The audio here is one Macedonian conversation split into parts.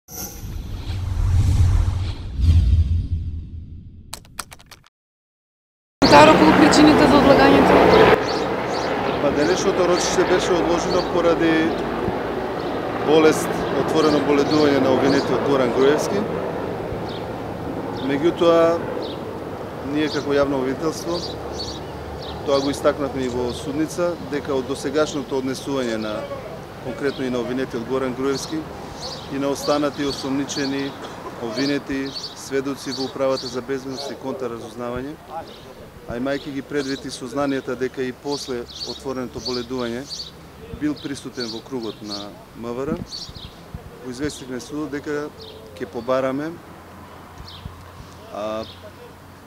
Коментар околу причините за одлагањето? Денешното рочиште беше одложено поради болест, отворено боледување на обвинетиот Горан Груевски. Меѓутоа, ние како јавно обвинителство, тоа го истакнавме и во судница, дека од досегашното однесување на конкретно и на обвинетиот Горан Груевски и на останати осомничени, обвинети, сведоци во Управата за безбедност и контраразузнавање, а имајќи ги предвид и сознанијата дека и после отвореното боледување бил присутен во кругот на МВР, го известивме судот дека ќе побараме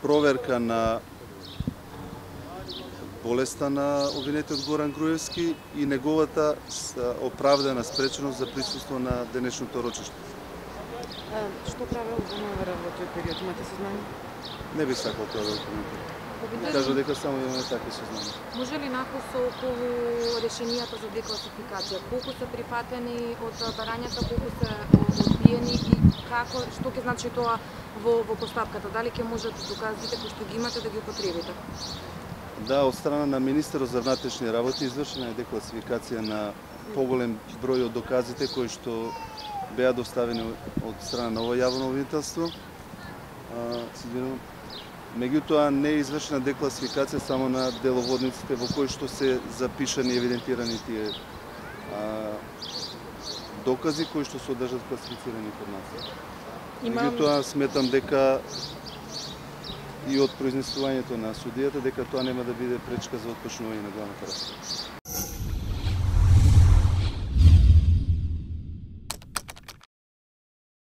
проверка на болеста на обвинетиот Горан Груевски и неговата оправдана спреченост за присуство на денешното рочиште. Што правел во МВР во тој период? Имате сознание? Не би сакал тоа да го коментирам. Кажа дека само имаме такви сознания. Може ли напуса околу решенијата за декласификација? Колку се прифатени од барањата, колку се одбиени и како, што ќе значи тоа во постапката? Дали ќе можете доказите кои што ги имате да ги употребите? Да, од страна на министерот за внатрешни работи извршена е декласификација на поголем број од доказите кои што беа доставени од страна на ова јавно обвинителство. Меѓутоа не е извршена декласификација само на деловодниците во кои што се запишани и евидентирани тие докази кои што содржат класифицирани информации. Меѓутоа сметам дека и од произнесувањето на судијата дека тоа нема да биде пречка за отпочнување на главната расправа.